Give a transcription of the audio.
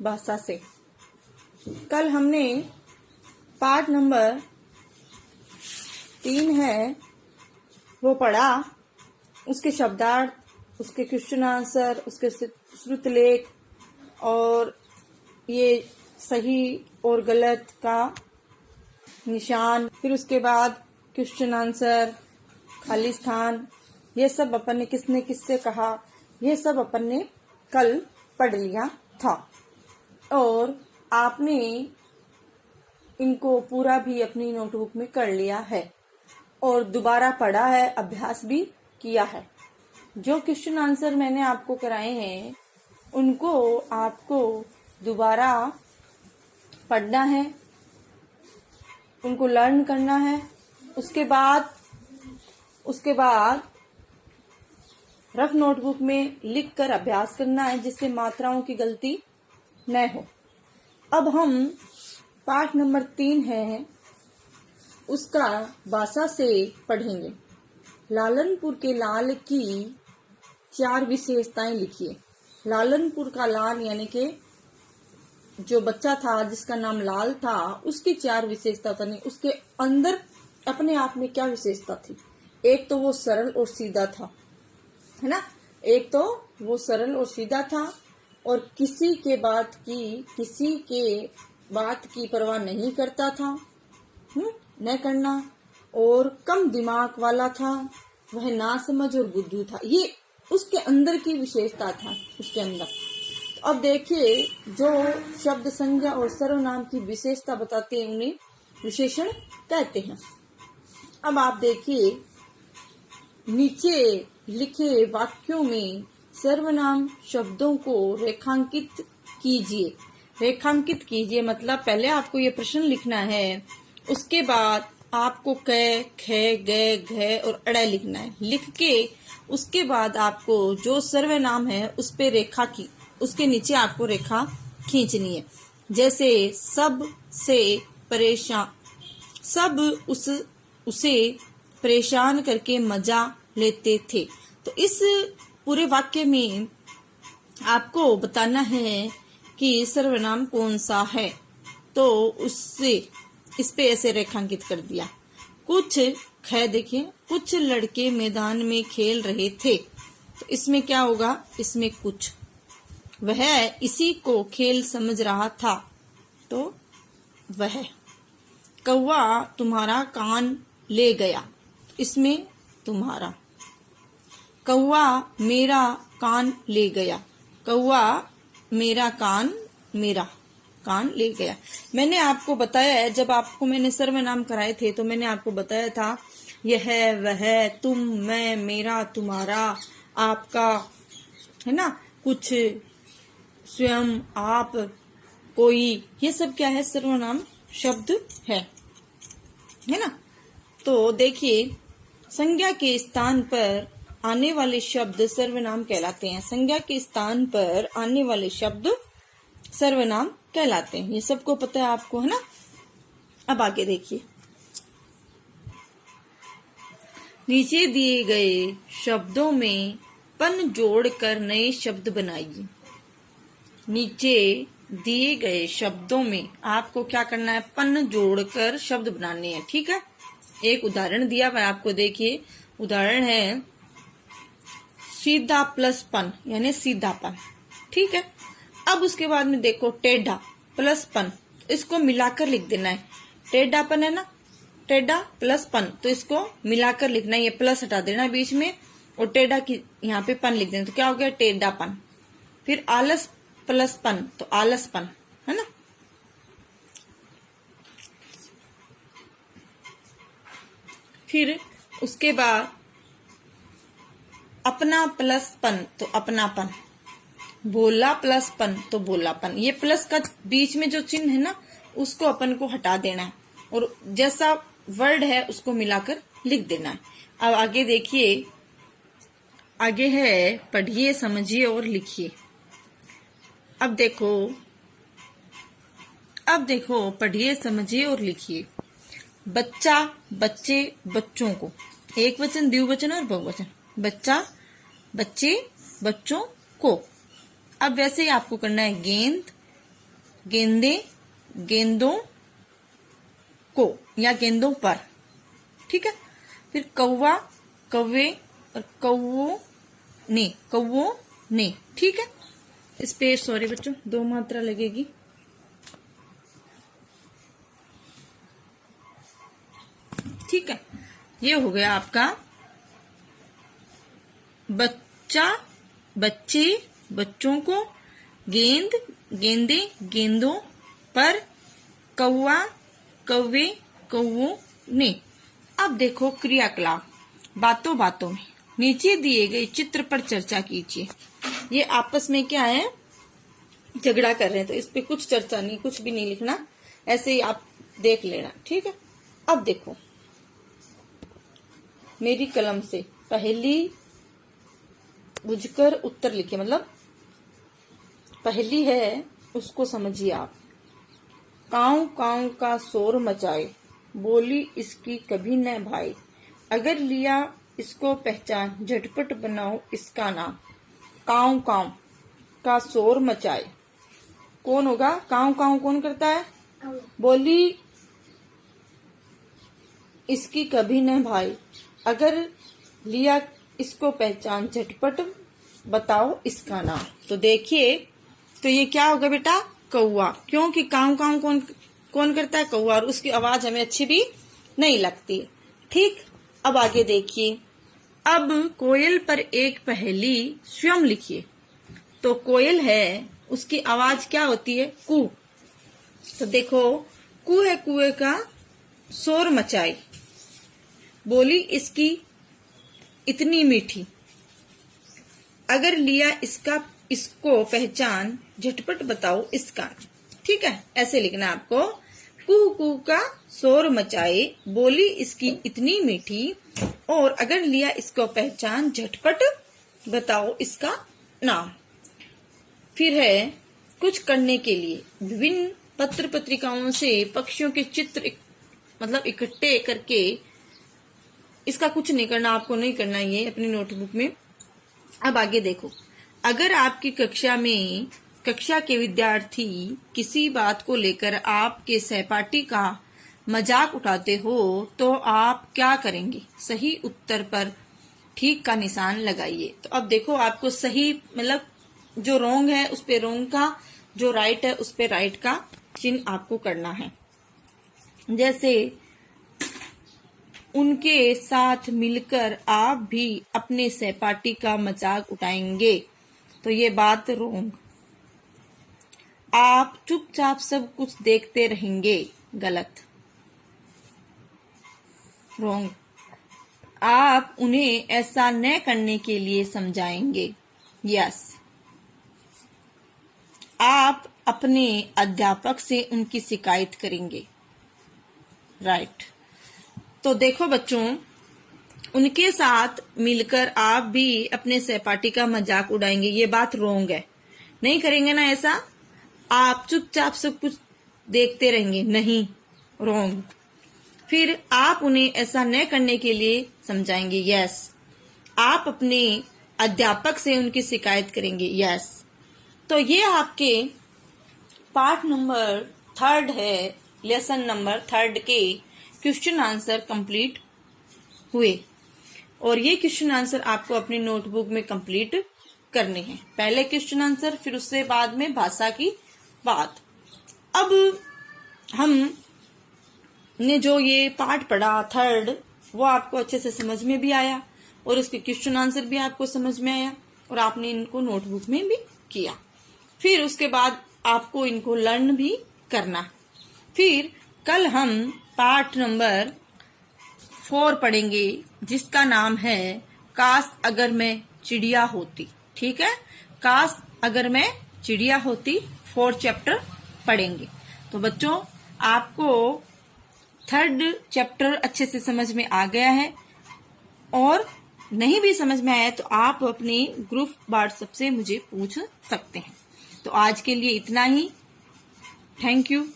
भाषा से। कल हमने पाठ नंबर 3 है वो पढ़ा, उसके शब्दार्थ, उसके क्वेश्चन आंसर, उसके श्रुत लेख और ये सही और गलत का निशान, फिर उसके बाद क्वेश्चन आंसर, खाली स्थान, ये सब अपन ने किसने किससे कहा, ये सब अपन ने कल पढ़ लिया था और आपने इनको पूरा भी अपनी नोटबुक में कर लिया है और दोबारा पढ़ा है, अभ्यास भी किया है। जो क्वेश्चन आंसर मैंने आपको कराए हैं उनको आपको दोबारा पढ़ना है, उनको लर्न करना है। उसके बाद रफ नोटबुक में लिखकर अभ्यास करना है जिससे मात्राओं की गलती न हो। अब हम पाठ नंबर 3 है उसका भाषा से पढ़ेंगे। लालनपुर के लाल की 4 विशेषताएं लिखिए। लालनपुर का लाल यानी कि जो बच्चा था जिसका नाम लाल था उसकी 4 विशेषता बनी। उसके अंदर अपने आप में क्या विशेषता थी? एक तो वो सरल और सीधा था, है ना। एक तो वो सरल और सीधा था और किसी के बात की परवाह नहीं करता था, न करना, और कम दिमाग वाला था, वह नासमझ और बुद्धू था। ये उसके अंदर की विशेषता था उसके अंदर। तो अब देखिए जो शब्द संज्ञा और सर्वनाम की विशेषता बताते हैं उन्हें विशेषण कहते हैं। अब आप देखिए नीचे लिखे वाक्यों में सर्वनाम शब्दों को रेखांकित कीजिए। रेखांकित कीजिए मतलब पहले आपको ये प्रश्न लिखना है, उसके बाद आपको क, ख, ग, घ और अड़ लिखना है। लिख के उसके बाद आपको जो सर्वनाम है उस पे उसके नीचे आपको रेखा खींचनी है। जैसे सब से परेशान, सब उसे परेशान करके मजा लेते थे। तो इस पूरे वाक्य में आपको बताना है कि सर्वनाम कौन सा है। तो उससे इस पे ऐसे रेखांकित कर दिया। कुछ ख देखिए, कुछ लड़के मैदान में खेल रहे थे। तो इसमें क्या होगा? इसमें कुछ, वह इसी को खेल समझ रहा था तो वह। कौवा तुम्हारा कान ले गया, इसमें तुम्हारा। कौवा मेरा कान ले गया, कौवा मेरा कान ले गया। मैंने आपको बताया है, जब आपको मैंने सर्वनाम कराए थे तो मैंने आपको बताया था यह, वह, तुम, मैं, मेरा, तुम्हारा, आपका, है ना, कुछ, स्वयं, आप, कोई, ये सब क्या है? सर्वनाम शब्द है ना। तो देखिए संज्ञा के स्थान पर आने वाले शब्द सर्वनाम कहलाते हैं। संज्ञा के स्थान पर आने वाले शब्द सर्वनाम कहलाते हैं। ये सबको पता है आपको, है ना। अब आगे देखिए, नीचे दिए गए शब्दों में पन जोड़कर नए शब्द बनाइए। नीचे दिए गए शब्दों में आपको क्या करना है? पन जोड़कर शब्द बनाने हैं, ठीक है। एक उदाहरण दिया हुआ आपको, देखिए उदाहरण है सीधा प्लस पन यानी सीधापन, ठीक है। अब उसके बाद में देखो टेढ़ा प्लस पन, इसको मिलाकर लिख देना है। टेढ़ापन है ना, टेढ़ा प्लस पन, तो इसको मिलाकर लिखना है। ये प्लस हटा देना बीच में और टेढ़ा की यहाँ पे पन लिख देना, तो क्या हो गया? टेढ़ापन। फिर आलस प्लस पन तो आलसपन, है ना। फिर उसके बाद अपना प्लस पन तो अपनापन, भोला प्लस पन तो भोलापन। ये प्लस का बीच में जो चिन्ह है ना उसको अपन को हटा देना है और जैसा वर्ड है उसको मिलाकर लिख देना है। अब आगे देखिए, आगे है पढ़िए, समझिए और लिखिए। अब देखो पढ़िए, समझिए और लिखिए। बच्चा, बच्चे, बच्चों को, एक वचन, द्विवचन और बहुवचन। बच्चा, बच्चे, बच्चों को। अब वैसे ही आपको करना है गेंद, गेंदे, गेंदों को या गेंदों पर, ठीक है। फिर कौवा, कौवे और कौवों ने, ठीक है। इस पे सॉरी बच्चों 2 मात्रा लगेगी। ठीक है, ये हो गया आपका बच्चा, बच्चे, बच्चों को, गेंद, गेंदे, गेंदों पर, कौवा, कौवे, कौवों ने। अब देखो क्रियाकलाप, बातों बातों में नीचे दिए गए चित्र पर चर्चा कीजिए। ये आपस में क्या है, झगड़ा कर रहे हैं, तो इस पे कुछ चर्चा नहीं, कुछ भी नहीं लिखना, ऐसे ही आप देख लेना, ठीक है। अब देखो मेरी कलम से पहली बुझकर उत्तर लिखिए, मतलब पहली है उसको समझिए आप। काऊ काऊ का शोर मचाए, बोली इसकी कभी न भाई, अगर लिया इसको पहचान, झटपट बनाओ इसका नाम। काऊ काऊ का शोर मचाए, कौन होगा? काऊ काऊ कौन करता है? बोली इसकी कभी न भाई, अगर लिया इसको पहचान, झटपट बताओ इसका नाम। तो देखिए, तो ये क्या होगा बेटा? कौवा, क्योंकि काऊ काऊ कौन करता है? कौवा, और उसकी आवाज हमें अच्छी भी नहीं लगती। ठीक, अब आगे देखिए। अब कोयल पर एक पहेली स्वयं लिखिए। तो कोयल है, उसकी आवाज क्या होती है? कू। तो देखो, कू है कुएं का शोर मचाए, बोली इसकी इतनी मीठी, अगर लिया इसको पहचान, झटपट बताओ इसका। ठीक है, ऐसे लिखना आपको। कू कू का शोर मचाए, बोली इसकी इतनी मीठी, और अगर लिया इसको पहचान, झटपट बताओ इसका नाम। फिर है कुछ करने के लिए। विभिन्न पत्र पत्रिकाओं से पक्षियों के चित्र मतलब इकट्ठे करके, इसका कुछ नहीं करना, आपको नहीं करना ये अपनी नोटबुक में। अब आगे देखो, अगर आपकी कक्षा के विद्यार्थी किसी बात को लेकर आपके सहपाठी का मजाक उठाते हो तो आप क्या करेंगे? सही उत्तर पर ठीक का निशान लगाइए। तो अब देखो, आपको सही मतलब जो रोंग है उस पे रोंग का, जो राइट है उस पे राइट का चिन्ह आपको करना है। जैसे उनके साथ मिलकर आप भी अपने सहपाठी का मजाक उठाएंगे, तो ये बात रोंग। आप चुपचाप सब कुछ देखते रहेंगे, गलत, रोंग। आप उन्हें ऐसा न करने के लिए समझाएंगे, यस। आप अपने अध्यापक से उनकी शिकायत करेंगे, राइट। तो देखो बच्चों, उनके साथ मिलकर आप भी अपने सहपाठी का मजाक उड़ाएंगे, ये बात रोंग है, नहीं करेंगे ना ऐसा। आप चुपचाप सब कुछ देखते रहेंगे, नहीं, रोंग। फिर आप उन्हें ऐसा न करने के लिए समझाएंगे, यस। आप अपने अध्यापक से उनकी शिकायत करेंगे, यस। तो ये आपके पार्ट नंबर 3 है, लेसन नंबर 3 के क्वेश्चन आंसर कंप्लीट हुए। और ये क्वेश्चन आंसर आपको अपनी नोटबुक में कंप्लीट करने हैं। पहले क्वेश्चन आंसर, फिर उससे बाद में भाषा की बात। अब हम ने जो ये पार्ट पढ़ा 3, वो आपको अच्छे से समझ में भी आया, और उसके क्वेश्चन आंसर भी आपको समझ में आया, और आपने इनको नोटबुक में भी किया। फिर उसके बाद आपको इनको लर्न भी करना। फिर कल हम पार्ट नंबर 4 पढ़ेंगे, जिसका नाम है काश अगर मैं चिड़िया होती। ठीक है, काश अगर मैं चिड़िया होती, 4 चैप्टर पढ़ेंगे। तो बच्चों, आपको 3rd चैप्टर अच्छे से समझ में आ गया है, और नहीं भी समझ में आया तो आप अपने ग्रुप व्हाट्सएप से मुझे पूछ सकते हैं। तो आज के लिए इतना ही। Thank you.